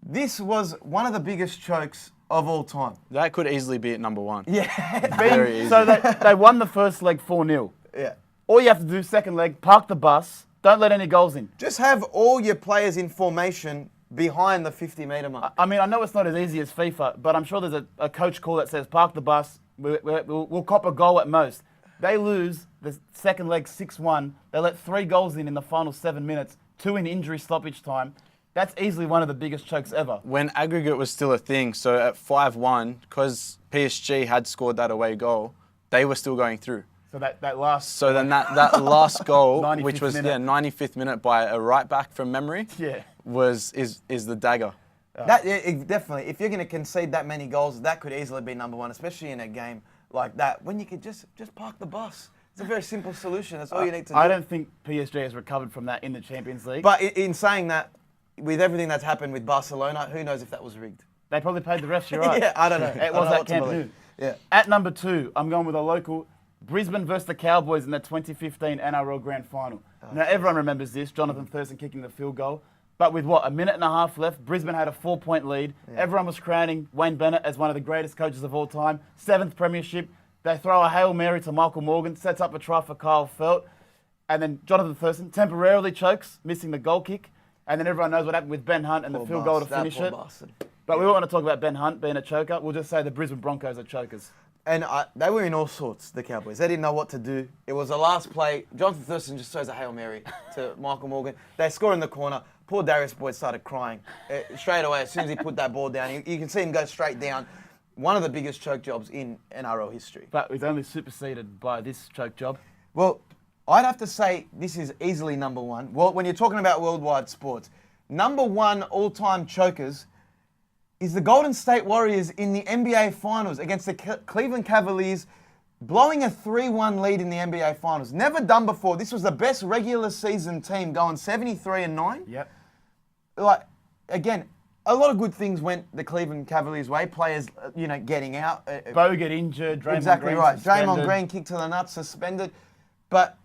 This was one of the biggest chokes of all time. That could easily be at number 1. Yeah. Very easy. So they won the first leg 4-0. Yeah. All you have to do, second leg, park the bus, don't let any goals in. Just have all your players in formation behind the 50-metre mark. I mean, I know it's not as easy as FIFA, but I'm sure there's a coach call that says, park the bus, we'll cop a goal at most. They lose the second leg 6-1. They let 3 goals in the final 7 minutes, 2 in injury stoppage time. That's easily one of the biggest chokes ever. When aggregate was still a thing, so at 5-1, because PSG had scored that away goal, they were still going through. So that last... So then that last goal, 95th which was minute. 95th minute by a right back from memory, Yeah. is the dagger. Definitely. If you're going to concede that many goals, that could easily be number 1, especially in a game like that, when you could just park the bus. It's a very simple solution. That's all you need to do. I don't think PSG has recovered from that in the Champions League. But in saying that, with everything that's happened with Barcelona, who knows if that was rigged? They probably paid the refs, you're right. Yeah, I don't know. It was at Camp Nou. Yeah. At number 2, I'm going with a local, Brisbane versus the Cowboys in the 2015 NRL Grand Final. Now, everyone remembers this, Jonathan Thurston kicking the field goal. But with a minute and a half left, Brisbane had a 4-point lead. Yeah. Everyone was crowning Wayne Bennett as one of the greatest coaches of all time. 7th premiership. They throw a Hail Mary to Michael Morgan, sets up a try for Kyle Felt. And then Jonathan Thurston temporarily chokes, missing the goal kick. And then everyone knows what happened with Ben Hunt and the field goal to finish it. But we don't want to talk about Ben Hunt being a choker. We'll just say the Brisbane Broncos are chokers. And they were in all sorts, the Cowboys. They didn't know what to do. It was the last play. Jonathan Thurston just throws a Hail Mary to Michael Morgan. They score in the corner. Poor Darius Boyd started crying straight away as soon as he put that ball down. You can see him go straight down. One of the biggest choke jobs in NRL history. But it's only superseded by this choke job. Well, I'd have to say this is easily number 1. Well, when you're talking about worldwide sports, number 1 all-time chokers is the Golden State Warriors in the NBA Finals against the Cleveland Cavaliers, blowing a 3-1 lead in the NBA Finals. Never done before. This was the best regular season team, going 73-9. Yep. Like, again, a lot of good things went the Cleveland Cavaliers' way. Players, getting out. Bogut injured. Draymond exactly Green right. suspended. Draymond Green kicked to the nuts, suspended. But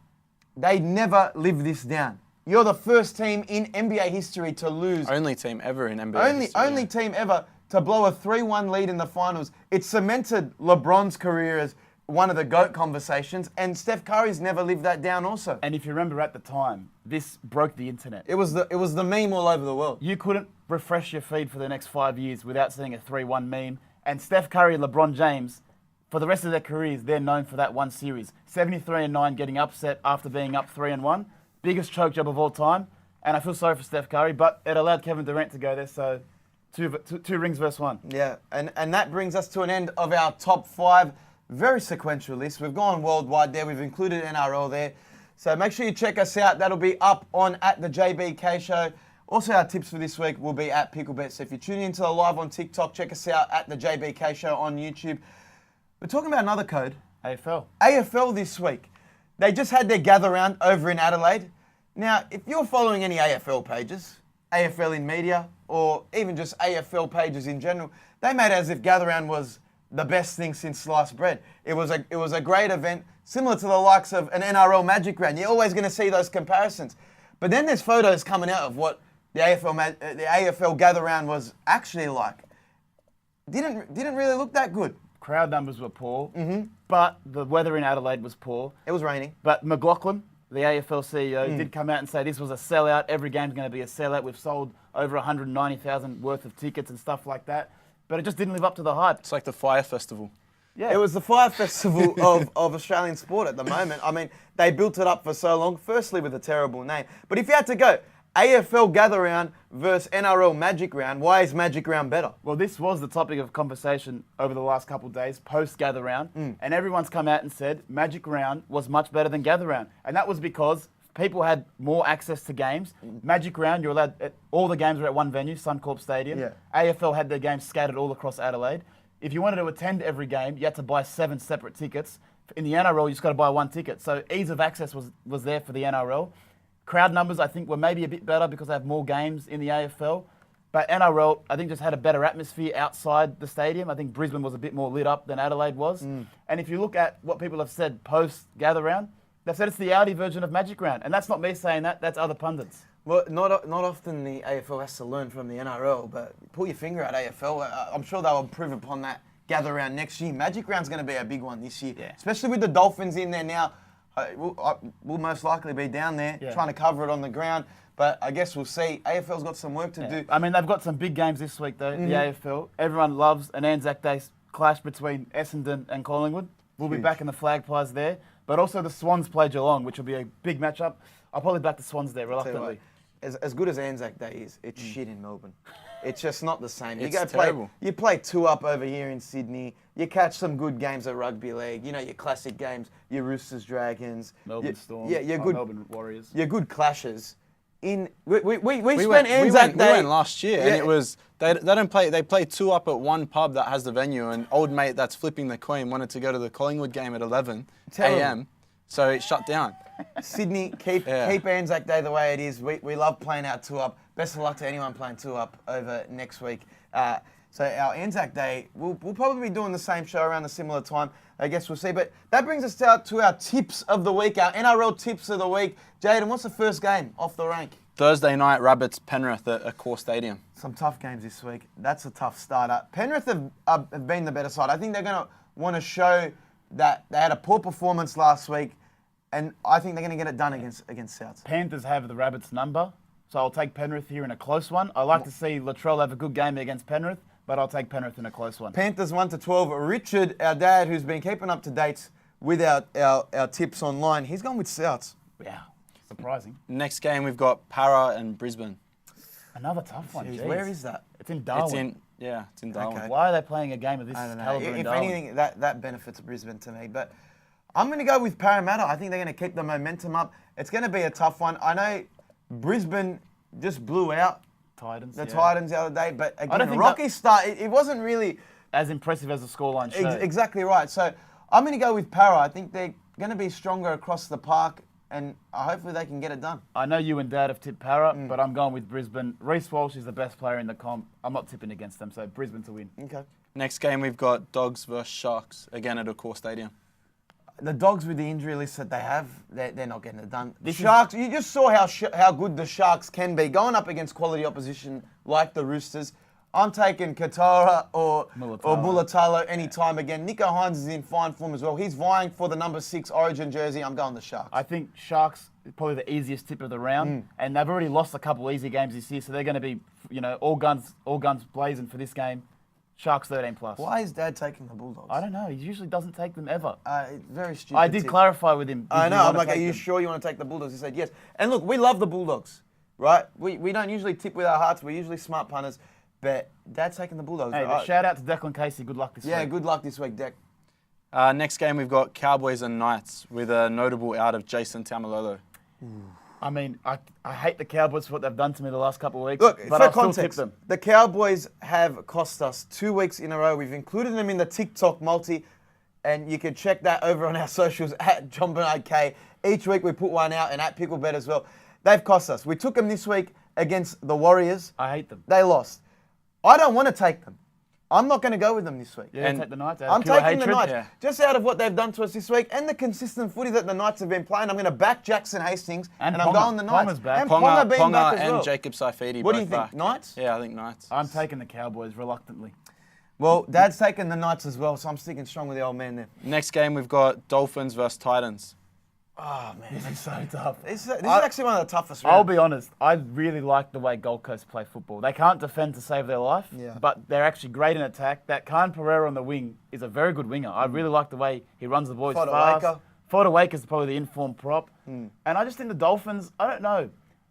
they never lived this down. You're the first team in NBA history to lose. Only team ever in NBA history. Only team ever to blow a 3-1 lead in the finals. It cemented LeBron's career as one of the GOAT conversations, and Steph Curry's never lived that down also. And if you remember at the time, this broke the internet. It was the meme all over the world. You couldn't refresh your feed for the next 5 years without seeing a 3-1 meme. And Steph Curry and LeBron James, for the rest of their careers, they're known for that one series. 73-9 getting upset after being up 3-1. Biggest choke job of all time. And I feel sorry for Steph Curry, but it allowed Kevin Durant to go there, so two rings versus 1. Yeah, and that brings us to an end of our top 5. Very sequential list. We've gone worldwide there. We've included NRL there. So make sure you check us out. That'll be up on at the JBK Show. Also, our tips for this week will be at Picklebet. So if you're tuning into the live on TikTok, check us out at the JBK Show on YouTube. We're talking about another code. AFL. AFL this week. They just had their gather round over in Adelaide. Now, if you're following any AFL pages, AFL in media, or even just AFL pages in general, they made it as if gather round was the best thing since sliced bread. It was a great event, similar to the likes of an NRL Magic Round. You're always going to see those comparisons. But then there's photos coming out of what the AFL gather round was actually like. Didn't really look that good. Crowd numbers were poor, but the weather in Adelaide was poor. It was raining. But McLaughlin, the AFL CEO, did come out and say this was a sellout. Every game's going to be a sellout. We've sold over 190,000 worth of tickets and stuff like that. But it just didn't live up to the hype. It's like the Fire Festival. Yeah. It was the Fire Festival of Australian sport at the moment. I mean, they built it up for so long, firstly with a terrible name. But if you had to go, AFL Gather Round versus NRL Magic Round, why is Magic Round better? Well, this was the topic of conversation over the last couple of days, post-Gather Round. And everyone's come out and said Magic Round was much better than Gather Round. And that was because people had more access to games. Magic Round, you're allowed, all the games were at one venue, Suncorp Stadium. Yeah. AFL had their games scattered all across Adelaide. if you wanted to attend every game, you had to buy 7 separate tickets. In the NRL, you just got to buy 1 ticket. So ease of access was there for the NRL. Crowd numbers, I think, were maybe a bit better because they have more games in the AFL. But NRL, I think, just had a better atmosphere outside the stadium. I think Brisbane was a bit more lit up than Adelaide was. And if you look at what people have said post-gather round, they've said it's the Audi version of Magic Round. And that's not me saying that, that's other pundits. Well, not often the AFL has to learn from the NRL, but pull your finger at AFL. I'm sure they'll improve upon that gather round next year. Magic Round's going to be a big one this year, especially with the Dolphins in there now. We'll most likely be down there trying to cover it on the ground. But I guess we'll see. AFL's got some work to do. I mean, they've got some big games this week, though, the AFL. Everyone loves an Anzac Day clash between Essendon and Collingwood. We'll be back in the flag pies there. But also the Swans play Geelong, which will be a big matchup. I'll probably back the Swans there reluctantly. As good as Anzac Day is, it's shit in Melbourne. It's just not the same. It's terrible. You play 2-up over here in Sydney. You catch some good games at rugby league. You know, your classic games, your Roosters, Dragons. Melbourne Storm. Yeah, your good Melbourne Warriors. Your good clashes. We spent Anzac Day. We went last year, and it was they don't play. They play 2-up at one pub that has the venue, and old mate that's flipping the coin wanted to go to the Collingwood game at 11 a.m. So it shut down. Sydney, keep Anzac Day the way it is. We love playing our 2-up. Best of luck to anyone playing 2-up over next week. So our Anzac Day, we'll probably be doing the same show around a similar time. I guess we'll see. But that brings us to our tips of the week, our NRL tips of the week. Jaden, what's the first game off the rank? Thursday night, Rabbits, Penrith at Accor Stadium. Some tough games this week. That's a tough starter. Penrith have been the better side. I think they're going to want to show that they had a poor performance last week, and I think they're going to get it done against Souths. Panthers have the Rabbits number, so I'll take Penrith here in a close one. I like to see Latrell have a good game against Penrith, but I'll take Penrith in a close one. Panthers 1-12. Richard, our dad, who's been keeping up to date with our tips online, he's gone with Souths. Yeah, surprising. Next game, we've got Para and Brisbane. Another tough one. Jeez, where is that? It's in Darwin. It's in Darwin. Okay. Why are they playing a game of this I don't know. caliber in If Darwin? anything, that benefits Brisbane to me. But I'm going to go with Parramatta. I think they're going to keep the momentum up. It's going to be a tough one. I know Brisbane just blew out Titans the other day, but again, don't think rocky start. It wasn't really as impressive as the scoreline showed. Exactly right. So I'm going to go with Para. I think they're going to be stronger across the park, and hopefully they can get it done. I know you and Dad have tipped Para, but I'm going with Brisbane. Reece Walsh is the best player in the comp. I'm not tipping against them, so Brisbane to win. Okay. Next game, we've got Dogs versus Sharks, again at Accor Stadium. The Dogs with the injury list that they have, they're not getting it done. The Sharks, you just saw how good the Sharks can be going up against quality opposition like the Roosters. I'm taking Katoa or Mulatalo any time again. Nico Hines is in fine form as well. He's vying for the number 6 Origin jersey. I'm going the Sharks. I think Sharks is probably the easiest tip of the round, and they've already lost a couple easy games this year, so they're going to be, all guns blazing for this game. Sharks 13 plus. Why is Dad taking the Bulldogs? I don't know. He usually doesn't take them ever. Very stupid. I did clarify with him. I know. I'm like, are you sure you want to take the Bulldogs? He said yes. And look, we love the Bulldogs, right? We don't usually tip with our hearts. We're usually smart punters. But Dad's taking the Bulldogs. Hey, shout out to Declan Casey. Good luck this week. Yeah, good luck this week, Deck. Next game, we've got Cowboys and Knights with a notable out of Jason Taumalolo. I mean, I hate the Cowboys for what they've done to me the last couple of weeks, Look, but for I'll context, still tip them. the Cowboys have cost us 2 weeks in a row. We've included them in the TikTok multi, and you can check that over on our socials at Jon-Bernard K. Each week we put one out, and at Picklebet as well. They've cost us. We took them this week against the Warriors. I hate them. They lost. I don't want to take them. I'm not going to go with them this week. Yeah, take the Knights out I'm of pure taking the hatred. Knights. Just out of what they've done to us this week and the consistent footy that the Knights have been playing, I'm going to back Jackson Hastings and I'm going the Knights. Ponga's back. And Ponga being back as and well. Jacob Saifidi. What do you both think, back. Knights? Yeah, I think Knights. I'm taking the Cowboys reluctantly. Well, Dad's taking the Knights as well, so I'm sticking strong with the old man there. Next game, we've got Dolphins versus Titans. Oh, man. This is so tough. This is actually one of the toughest I'll rounds. be honest. I really like the way Gold Coast play football. They can't defend to save their life, but they're actually great in attack. That Khan Pereira on the wing is a very good winger. I really like the way he runs the boys fast. Fodder-Waker is probably the informed prop. And I just think the Dolphins, I don't know,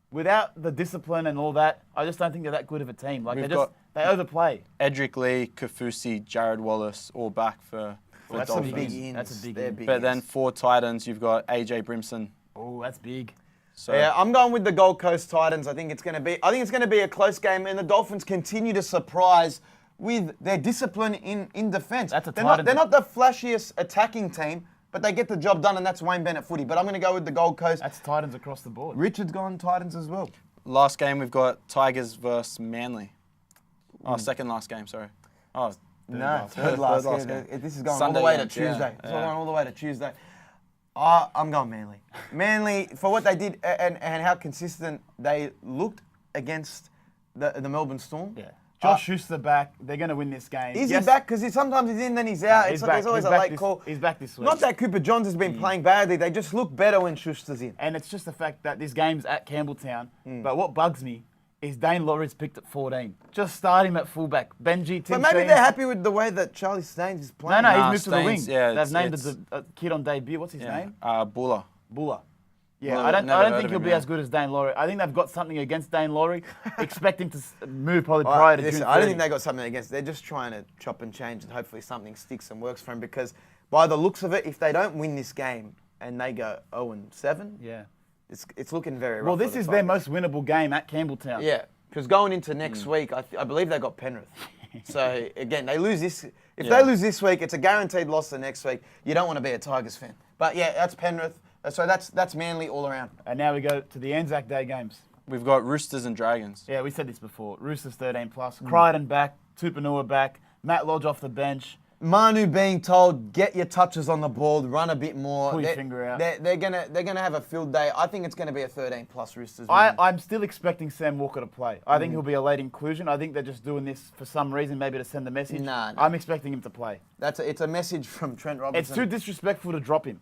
without the discipline and all that, I just don't think they're that good of a team. Like they overplay. Edric Lee, Kafusi, Jared Wallace, all back for That's Dolphins. some big ins. That's a big They're in. big But ins. then for Titans, you've got AJ Brimson. Oh, that's big. So Yeah, I'm going with the Gold Coast Titans. I think it's going to be a close game, and the Dolphins continue to surprise with their discipline in defence. That's a they're Titans. not the flashiest attacking team, but they get the job done, and that's Wayne Bennett footy. But I'm going to go with the Gold Coast. That's Titans across the board. Richard's gone Titans as well. Last game, we've got Tigers versus Manly. Oh, second last game, sorry. Oh, No, third last game. This is going Sunday all the way to games, yeah. Tuesday. It's Yeah. going all the way to Tuesday. I'm going Manly. Manly, for what they did and how consistent they looked against the Melbourne Storm. Yeah. Josh Schuster back. They're going to win this game. Is he back? Because sometimes he's in, then he's out. He's It's like back. there's always He's a back late this- call. He's back this week. Not that Cooper Johns has been playing badly. They just look better when Schuster's in. And it's just the fact that this game's at Campbelltown. Mm. But what bugs me is Dane Laurie's picked at 14. Just start him at fullback. Benji, Tim But maybe Sheen. they're happy with the way that Charlie Staines is No, playing. no, Nah, he's moved to the wing. Staines, yeah, They've named it's- a kid on debut. What's his name? Buller. Buller. Yeah, Well, I don't never heard think of he'll him, be yeah. as good as Dane Laurie. I think they've got something against Dane Laurie. Expect him to move probably Well, prior to listen, June I don't 30. think they got something against. They're just trying to chop and change, and hopefully something sticks and works for them. Because by the looks of it, if they don't win this game and they go 0-7, Yeah. it's looking very rough. Well, for this the is their Tigers. most winnable game at Campbelltown. Yeah, because going into next week, I believe they got Penrith. So again, they lose this. If Yeah. they lose this week, it's a guaranteed loss the next week. You don't want to be a Tigers fan. But yeah, that's Penrith. So that's Manly all around. And now we go to the Anzac Day games. We've got Roosters and Dragons. Yeah, we said this before. Roosters 13 plus. Mm. Crichton back. Tupanua back. Matt Lodge off the bench. Manu being told, get your touches on the ball, run a bit more. Pull your finger out. They're gonna have a field day. I think it's gonna be a 13 plus Roosters. win. I'm still expecting Sam Walker to play. I think he'll be a late inclusion. I think they're just doing this for some reason, maybe to send the message. Nah. I'm expecting him to play. It's a message from Trent Robinson. It's too disrespectful to drop him.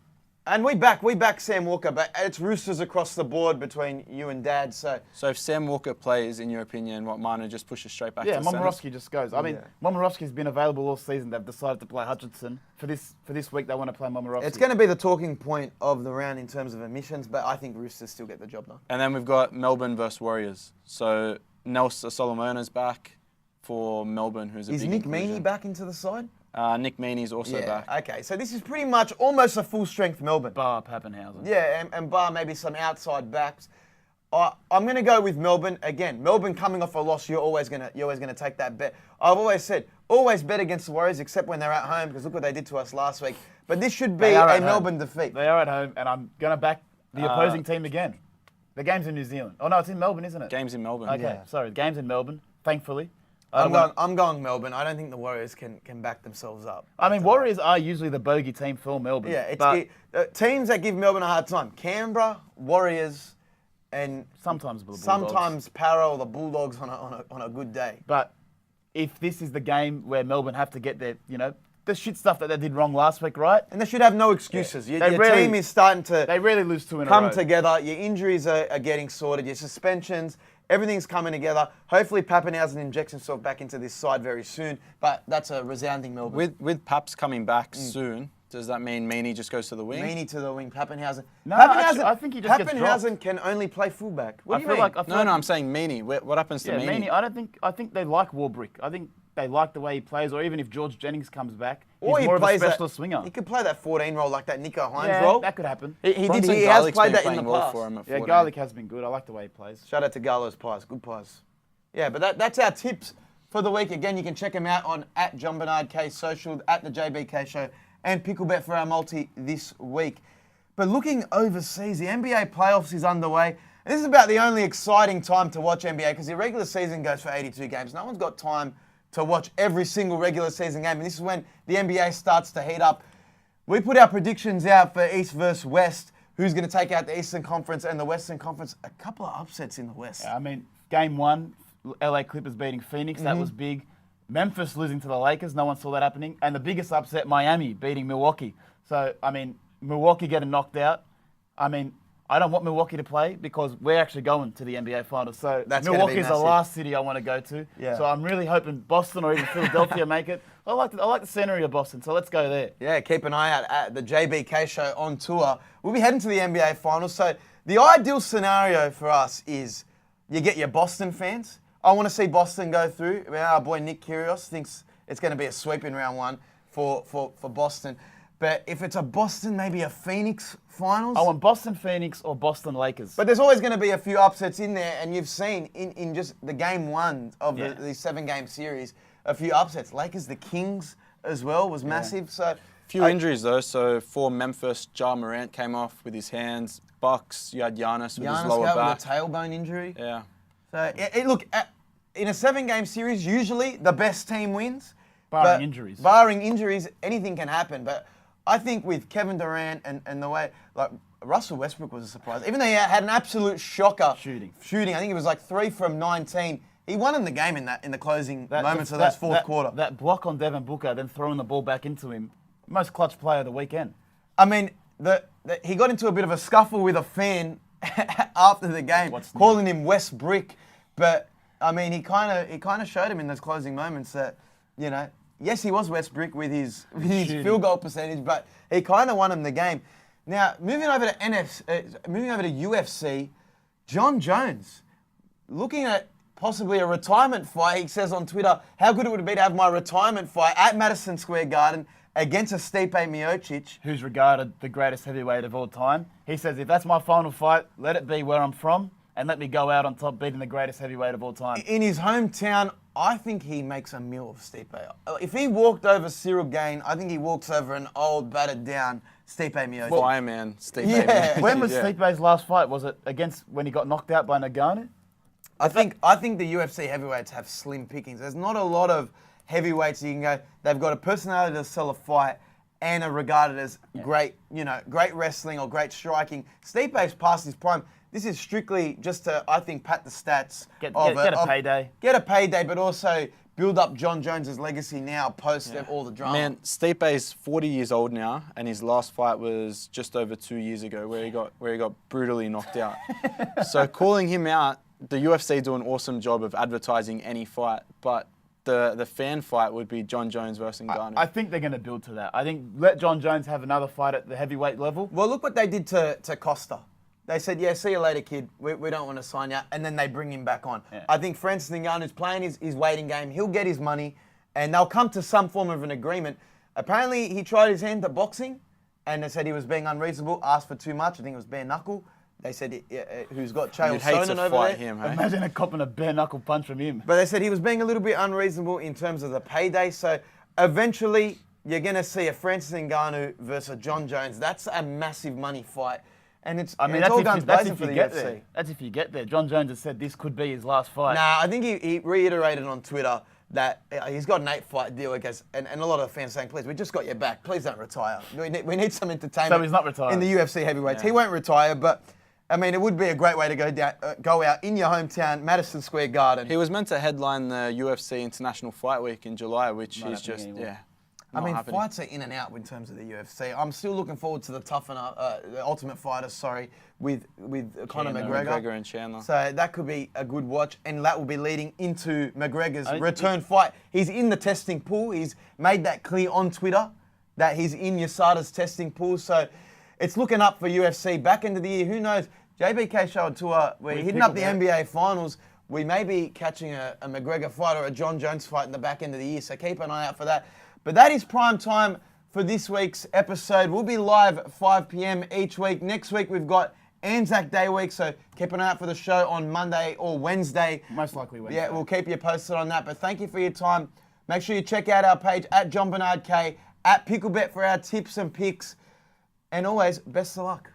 And we back Sam Walker, but it's Roosters across the board between you and Dad. So So if Sam Walker plays, in your opinion, what Manu just pushes straight back Yeah, to the centres? Momorowski just goes. I mean, Momorowski's been available all season. They've decided to play Hutchinson. For this week, they want to play Momorowski. it's going to be the talking point of the round in terms of emissions, but I think Roosters still get the job done. And then we've got Melbourne versus Warriors. So Nelson Solomona's back for Melbourne, who's a Is big Nick inclusion. Meaney back into the side? Nick Meaney's also back. Okay, so this is pretty much almost a full strength Melbourne. Bar Pappenhausen. Yeah, and bar maybe some outside backs. I'm going to go with Melbourne again. Melbourne coming off a loss, you're always going to take that bet. I've always said always bet against the Warriors, except when they're at home, because look what they did to us last week. But this should be They are a at home. Melbourne defeat. They are at home, and I'm going to back the opposing team again. The game's in New Zealand. Oh, no, it's in Melbourne, isn't it? Games in Melbourne. Okay, Yeah. sorry. The game's in Melbourne, thankfully. I'm going Melbourne. I don't think the Warriors can back themselves up. I mean, Warriors are usually the bogey team for Melbourne. Yeah, but teams that give Melbourne a hard time: Canberra, Warriors, and sometimes the Bulldogs. sometimes Para or the Bulldogs on a good day. But if this is the game where Melbourne have to get their, the shit stuff that they did wrong last week, right? And they should have no excuses. Yeah. Your team is starting to They rarely lose two in a come row. together. Your injuries are getting sorted. Your suspensions, everything's coming together. Hopefully, Pappenhausen injects himself back into this side very soon. But that's a resounding Melbourne. With Paps coming back soon, does that mean Meaney just goes to the wing? Meaney to the wing, Pappenhausen. No, actually, I think he just gets Pappenhausen can only play fullback. What I do you feel mean? like No, I'm saying Meaney. What happens to yeah, Meaney? Meaney. I think they like Warbrick. I think they like the way he plays, or even if George Jennings comes back, Or he's he more of a plays specialist that, swinger. He could play that 14 role like that Nico Hines Yeah, role. that could happen. He Bronson has Garlick's played been that in playing the well past. for him at Yeah, 14. Garlic has been good. I like the way he plays. Shout out to Garlo's Pies. Good pies. Yeah, but that's our tips for the week. Again, you can check them out on at Jon-Bernard K Social, at the JBK Show, and Picklebet for our multi this week. But looking overseas, the NBA playoffs is underway. And this is about the only exciting time to watch NBA because the regular season goes for 82 games. No one's got time to watch every single regular season game. And this is when the NBA starts to heat up. We put our predictions out for East versus West. Who's going to take out the Eastern Conference and the Western Conference? A couple of upsets in the West. I mean, game one, LA Clippers beating Phoenix. That was big. Memphis losing to the Lakers. No one saw that happening. And the biggest upset, Miami beating Milwaukee. So, I mean, Milwaukee getting knocked out. I mean, I don't want Milwaukee to play because we're actually going to the NBA Finals. So That's gonna be Milwaukee is the massive. last city I want to go to. Yeah. So I'm really hoping Boston or even Philadelphia make it. I like the scenery of Boston, so let's go there. Yeah, keep an eye out at the JBK Show on tour. We'll be heading to the NBA Finals. So the ideal scenario for us is you get your Boston fans. I want to see Boston go through. I mean, our boy Nick Kyrgios thinks it's going to be a sweep in round one for Boston. But if it's a Boston, maybe a Phoenix Finals. I want Boston Phoenix or Boston Lakers. But there's always going to be a few upsets in there, and you've seen in just the game one of Yeah. the 7-game series, a few upsets. Lakers, the Kings as well was massive. So few injuries though. So for Memphis, Jon-Morant came off with his hands. Bucks, you had Giannis with his lower back. With a tailbone injury. Yeah. So look, in a 7-game series, usually the best team wins. Barring injuries. Barring injuries, anything can happen. But I think with Kevin Durant and the way, like, Russell Westbrook was a surprise. Even though he had an absolute shocker shooting. I think it was like 3 from 19. He won in the game in the closing moments of that fourth quarter. That block on Devin Booker, then throwing the ball back into him. Most clutch player of the weekend. I mean, he got into a bit of a scuffle with a fan after the game, calling him West Brick. But I mean, he kind of showed him in those closing moments that, you know, yes, he was West Brick with his field goal percentage, but he kind of won him the game. Now, moving over to UFC, Jon Jones, looking at possibly a retirement fight. He says on Twitter, how good it would be to have my retirement fight at Madison Square Garden against a Stipe Miocic. Who's regarded the greatest heavyweight of all time. He says, if that's my final fight, let it be where I'm from, and let me go out on top beating the greatest heavyweight of all time. In his hometown, I think he makes a meal of Stipe. If he walked over Cyril Gane, I think he walks over an old, battered down Stipe Miocic. Fireman, Stipe. Yeah. Miocic. When was Stipe's last fight? Was it against when he got knocked out by Nagano? I think the UFC heavyweights have slim pickings. There's not a lot of heavyweights you can go. They've got a personality to sell a fight and are regarded as great wrestling or great striking. Stipe's past his prime. This is strictly just to, I think, pat the stats. Get a payday. Get a payday, but also build up Jon Jones' legacy now post all the drama. Man, Stipe's 40 years old now, and his last fight was just over 2 years ago, where he got brutally knocked out. So calling him out, the UFC do an awesome job of advertising any fight, but the fan fight would be Jon Jones versus Ngannou. I think they're going to build to that. I think let Jon Jones have another fight at the heavyweight level. Well, look what they did to Costa. They said, yeah, see you later, kid. We don't want to sign you. And then they bring him back on. Yeah. I think Francis Ngannou's playing his waiting game. He'll get his money, and they'll come to some form of an agreement. Apparently, he tried his hand at boxing, and they said he was being unreasonable, asked for too much. I think it was bare knuckle. They said, who's got Chael Sonnen over there. Him, hey? Imagine a copping a bare knuckle punch from him. But they said he was being a little bit unreasonable in terms of the payday. So eventually, you're going to see a Francis Ngannou versus Jon Jones. That's a massive money fight. And it's all guns blazing for the UFC. That's if you get there. Jon Jones has said this could be his last fight. Nah, I think he reiterated on Twitter that he's got an 8-fight deal, I guess, and a lot of fans saying, please, we just got your back. Please don't retire. We need some entertainment. So he's not retiring. In the UFC heavyweights. Yeah. He won't retire, but I mean, it would be a great way to go out in your hometown, Madison Square Garden. He was meant to headline the UFC International Fight Week in July, which is just, fights are in and out in terms of the UFC. I'm still looking forward to the the Ultimate Fighter, with Conor McGregor and Chandler. So that could be a good watch, and that will be leading into McGregor's return fight. He's in the testing pool. He's made that clear on Twitter that he's in USADA's testing pool. So it's looking up for UFC back into the year. Who knows? JBK Show Tour, we're hitting up the NBA Finals. We may be catching a McGregor fight or a Jon Jones fight in the back end of the year, so keep an eye out for that. But that is prime time for this week's episode. We'll be live at 5 p.m. each week. Next week, we've got Anzac Day week, so keep an eye out for the show on Monday or Wednesday. Most likely Wednesday. Yeah, we'll keep you posted on that. But thank you for your time. Make sure you check out our page at Jon-Bernard K, at Picklebet for our tips and picks. And always, best of luck.